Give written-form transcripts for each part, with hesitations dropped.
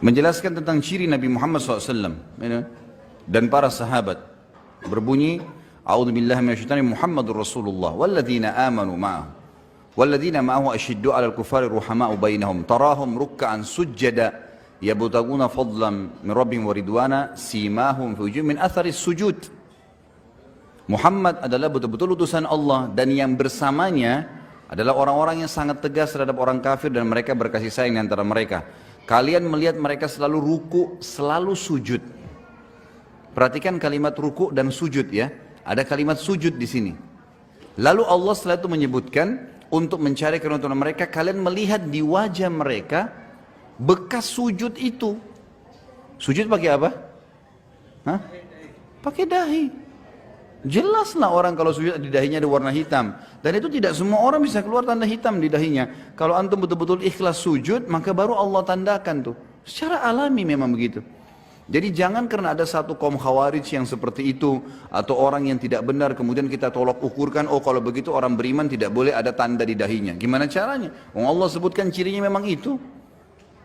menjelaskan tentang ciri Nabi Muhammad SAW dan para sahabat, berbunyi, A'udzubillahi minasyaitonir Muhammadur Rasulullah walladzina amanu ma'ahu walladzina ma'ahu asyiddu 'alal kufari ruhama'u bainahum tarahum ruk'an sujada yabtaguna fadlan min rabbihim wa ridwana simahum fi wujuhihim min atharis sujud. Muhammad adalah betul-betul utusan Allah, dan yang bersamanya adalah orang-orang yang sangat tegas terhadap orang kafir dan mereka berkasih sayang di antara mereka. Kalian melihat mereka selalu ruku, selalu sujud. Perhatikan kalimat ruku dan sujud ya. Ada kalimat sujud di sini. Lalu Allah setelah itu menyebutkan untuk mencari keuntungan mereka, kalian melihat di wajah mereka bekas sujud itu. Sujud pakai apa? Hah? Pakai dahi. Jelaslah orang kalau sujud di dahinya ada warna hitam. Dan itu tidak semua orang bisa keluar tanda hitam di dahinya. Kalau antum betul-betul ikhlas sujud, maka baru Allah tandakan tuh. Secara alami memang begitu. Jadi jangan karena ada satu kaum khawarij yang seperti itu, atau orang yang tidak benar, kemudian kita tolak ukurkan, oh kalau begitu orang beriman tidak boleh ada tanda di dahinya. Gimana caranya? Allah sebutkan cirinya memang itu.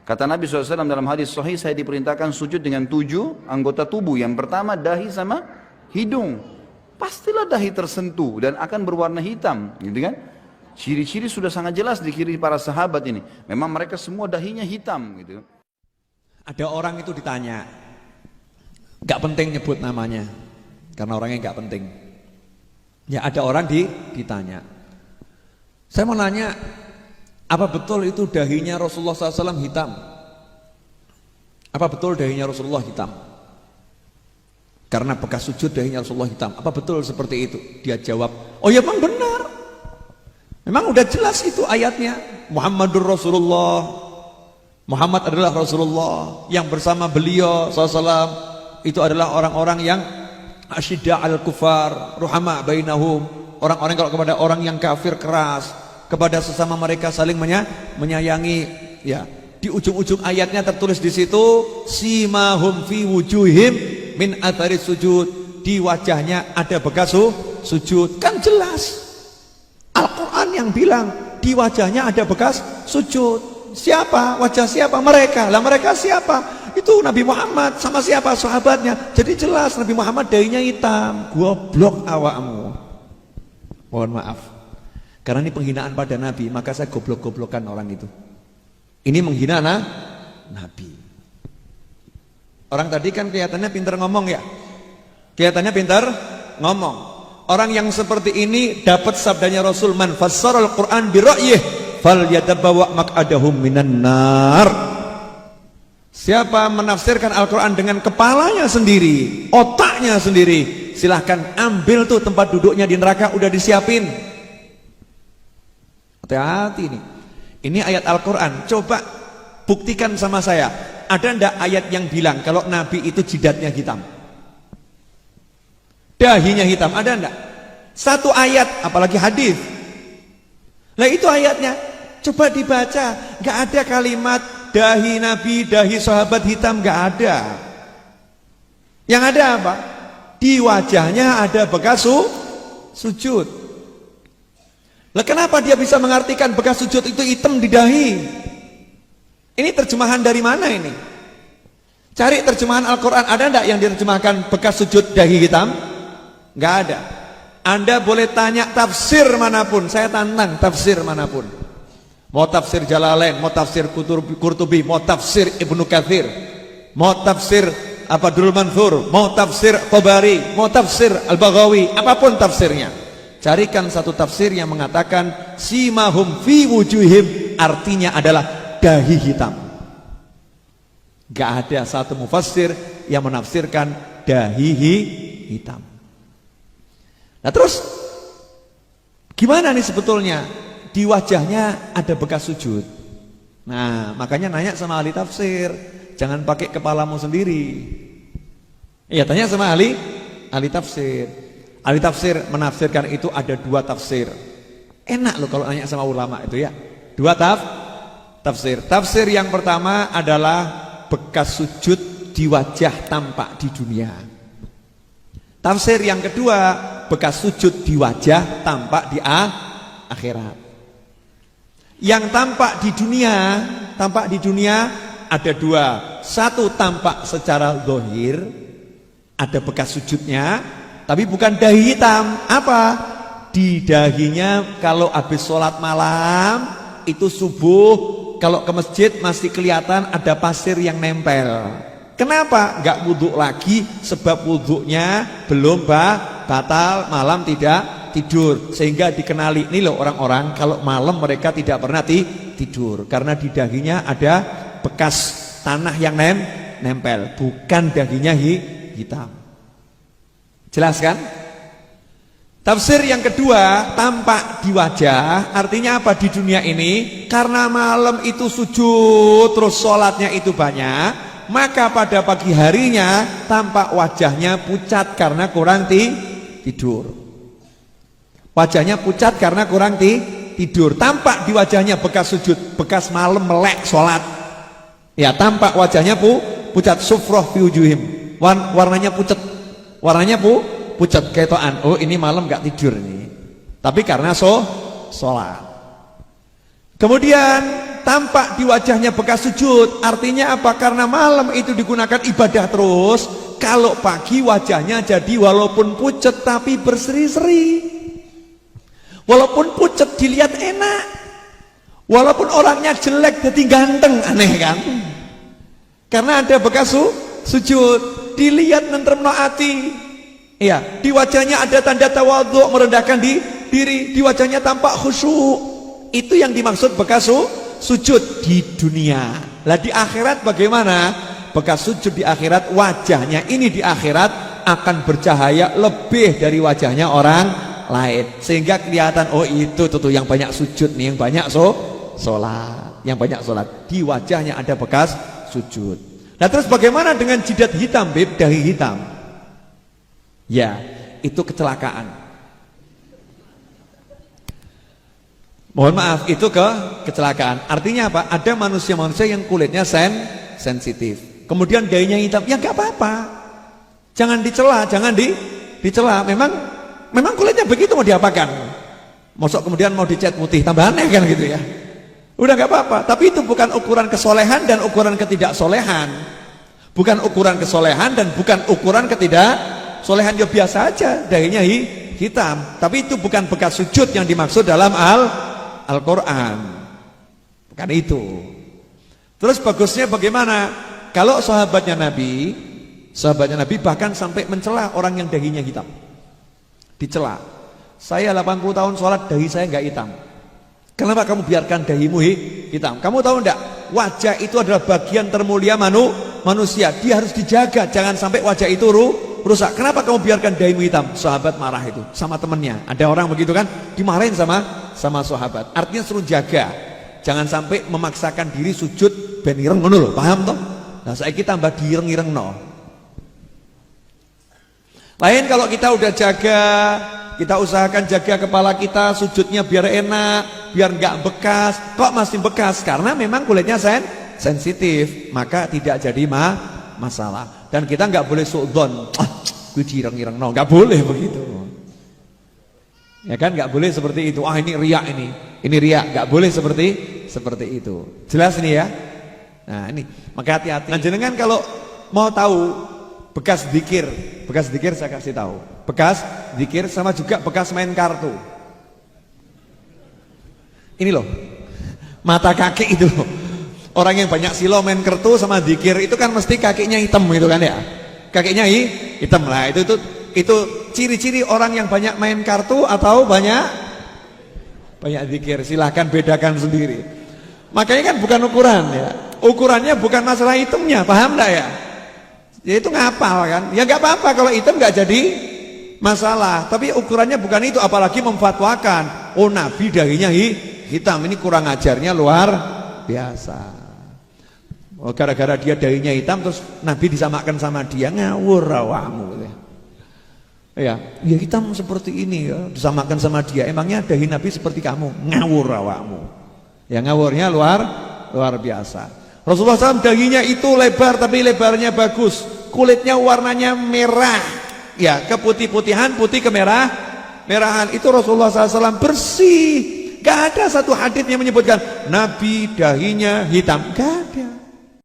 Kata Nabi SAW dalam hadis sahih, saya diperintahkan sujud dengan 7 anggota tubuh. Yang pertama dahi sama hidung. Pastilah dahi tersentuh dan akan berwarna hitam, gitu kan? Ciri-ciri sudah sangat jelas di kiri para sahabat ini. Memang mereka semua dahinya hitam, gitu. Ada orang itu ditanya, gak penting nyebut namanya, karena orangnya gak penting. Ya ada orang ditanya. Saya mau nanya, apa betul itu dahinya Rasulullah SAW hitam? Apa betul dahinya Rasulullah hitam? Karena bekas sujud dahinya Rasulullah hitam. Apa betul seperti itu? Dia jawab, oh ya memang benar. Memang udah jelas itu ayatnya. Muhammadur Rasulullah. Muhammad adalah Rasulullah. Yang bersama beliau SAW itu adalah orang-orang yang asyidda al-kufar, ruhama bainahum. Orang-orang kalau kepada orang yang kafir keras, kepada sesama mereka saling menyayangi. Ya, di ujung-ujung ayatnya tertulis di situ, simahum fi wujuhim min athari sujud, di wajahnya ada bekas sujud. Kan jelas Al-Quran yang bilang di wajahnya ada bekas sujud. Siapa? Wajah siapa? Mereka. Lah mereka siapa? Itu Nabi Muhammad sama siapa? Sahabatnya. Jadi jelas Nabi Muhammad dahinya hitam. Goblok awakmu. Mohon maaf, karena ini penghinaan pada Nabi, maka saya goblok-goblokan orang itu. Ini menghina Nabi. Orang tadi kan kelihatannya pintar ngomong ya. Kelihatannya pintar ngomong. Orang yang seperti ini dapat sabdanya Rasul, man fassaral Quran bi ra'yih falyatabawa maq'adahum minan nar. Siapa menafsirkan Al-Quran dengan kepalanya sendiri, otaknya sendiri, silahkan ambil tuh tempat duduknya di neraka udah disiapin. Hati-hati nih. Ini ayat Al-Quran. Coba buktikan sama saya. Ada ndak ayat yang bilang kalau Nabi itu jidatnya hitam? Dahinya hitam, ada ndak? Satu ayat, apalagi hadis. Lah itu ayatnya. Coba dibaca, nggak ada kalimat dahi Nabi, dahi sahabat hitam, nggak ada. Yang ada apa? Di wajahnya ada bekas sujud. Lah kenapa dia bisa mengartikan bekas sujud itu hitam di dahi? Ini terjemahan dari mana ini? Cari terjemahan Al-Quran, ada enggak yang diterjemahkan bekas sujud dahi hitam? Enggak ada. Anda boleh tanya tafsir manapun, saya tantang tafsir manapun. Mau tafsir Jalalain, mau tafsir Qurtubi, mau tafsir Ibnu Katsir, mau tafsir Durrul Mansur, mau tafsir Tabari, mau tafsir Al-Baghawi, apapun tafsirnya. Carikan satu tafsir yang mengatakan simahum fi wujuhim, artinya adalah dahi hitam. Gak ada satu mufassir yang menafsirkan dahi hitam. Nah terus gimana nih sebetulnya? Di wajahnya ada bekas sujud. Nah makanya nanya sama ahli tafsir, jangan pakai kepalamu sendiri. Iya, tanya sama ahli tafsir. Ahli tafsir menafsirkan itu ada 2 tafsir. Enak loh kalau nanya sama ulama itu ya. 2 tafsir. Tafsir yang pertama adalah bekas sujud di wajah tampak di dunia. Tafsir yang kedua, bekas sujud di wajah tampak di akhirat. Yang tampak di dunia ada dua. Satu tampak secara zahir, ada bekas sujudnya, tapi bukan dahi hitam. Apa? Di dahinya kalau habis sholat malam, itu subuh, kalau ke masjid masih kelihatan ada pasir yang nempel. Kenapa? Enggak wudhu lagi, sebab wudhunya belum batal, malam tidak tidur. Sehingga dikenali, ini loh orang-orang kalau malam mereka tidak pernah tidur, karena di dahinya ada bekas tanah yang nempel, bukan dahinya hitam. Jelas kan? Tafsir yang kedua, tampak di wajah, artinya apa di dunia ini? Karena malam itu sujud, terus sholatnya itu banyak, maka pada pagi harinya tampak wajahnya pucat karena kurang tidur. Wajahnya pucat karena kurang tidur. Tampak di wajahnya bekas sujud, bekas malam melek sholat. Ya, tampak wajahnya pucat, sufroh fi wujuhim. Warnanya pucat. Warnanya pucat ketoan. Oh, ini malam gak tidur ini. Tapi karena sholat. Kemudian tampak di wajahnya bekas sujud. Artinya apa? Karena malam itu digunakan ibadah terus. Kalau pagi wajahnya jadi walaupun pucat tapi berseri-seri. Walaupun pucat dilihat enak. Walaupun orangnya jelek jadi ganteng. Aneh kan? Karena ada bekas sujud. Dilihat nentremno ati. Iya, di wajahnya ada tanda tawadhu, merendahkan diri. Di wajahnya tampak khusyuk. Itu yang dimaksud bekas sujud di dunia. Lah di akhirat bagaimana? Bekas sujud di akhirat, wajahnya ini di akhirat akan bercahaya lebih dari wajahnya orang lain, sehingga kelihatan, oh itu tuh yang banyak sujud nih, yang banyak sholat, yang banyak sholat, di wajahnya ada bekas sujud. Nah terus bagaimana dengan jidat hitam, Bib, dahi hitam? Ya, itu kecelakaan. Mohon maaf, itu kecelakaan. Artinya apa? Ada manusia-manusia yang kulitnya sensitif, kemudian dahinya hitam. Ya nggak apa-apa, jangan dicela, jangan dicela. Memang kulitnya begitu, mau diapakan? Mosok kemudian mau dicat putih, tambah aneh kan gitu ya. Udah nggak apa-apa. Tapi itu bukan ukuran kesolehan dan ukuran ketidaksolehan. Bukan ukuran kesolehan dan bukan ukuran ketidaksolehan. Ya biasa aja, dahinya hitam. Tapi itu bukan bekas sujud yang dimaksud dalam Al-Quran. Bukan itu. Terus bagusnya bagaimana? Kalau sahabatnya Nabi bahkan sampai mencela orang yang dahinya hitam. Dicela. Saya 80 tahun sholat, dahi saya nggak hitam. Kenapa kamu biarkan dahimu hitam? Kamu tahu enggak? Wajah itu adalah bagian termulia manusia. Dia harus dijaga, jangan sampai wajah itu rusak. Kenapa kamu biarkan dahimu hitam? Sahabat marah itu sama temennya. Ada orang begitu kan, dimarahin sama sahabat. Artinya suruh jaga, jangan sampai memaksakan diri sujud ben ireng ngono lho, paham toh? Nah, saiki tambah direng-ireng no. Lain kalau kita udah jaga, kita usahakan jaga kepala kita, sujudnya biar enak, biar nggak bekas. Kok masih bekas? Karena memang kulitnya sensitif, maka tidak jadi masalah. Dan kita nggak boleh suudzon, gue direng-ireng, no, nggak boleh begitu. Ya kan, nggak boleh seperti itu. Ini riak ini riak, nggak boleh seperti itu. Jelas nih ya. Nah ini, maka hati-hati. Nah jenengan kalau mau tahu bekas zikir saya kasih tahu. Bekas zikir sama juga bekas main kartu. Ini loh, mata kaki itu loh. Orang yang banyak silo main kartu sama zikir itu kan mesti kakinya hitam gitu kan ya. Kakinya hitam lah. Itu ciri-ciri orang yang banyak main kartu atau banyak zikir. Silahkan bedakan sendiri. Makanya kan bukan ukuran ya. Ukurannya bukan masalah hitamnya, paham enggak ya? Ya itu ngapal kan. Ya nggak apa-apa kalau hitam nggak jadi masalah. Tapi ukurannya bukan itu, apalagi memfatwakan, oh Nabi dahinya hitam, ini kurang ajarnya luar biasa. Oh, gara-gara dia dahinya hitam terus Nabi disamakan sama dia, ngawur awakmu. Ya hitam seperti ini ya, disamakan sama dia. Emangnya dahi Nabi seperti kamu? Ngawur awakmu. Ya ngawurnya luar biasa. Rasulullah SAW dahinya itu lebar tapi lebarnya bagus, kulitnya warnanya merah, ya keputih-putihan, putih kemerahan. Itu Rasulullah SAW bersih. Gak ada satu hadits yang menyebutkan Nabi dahinya hitam, gak ada.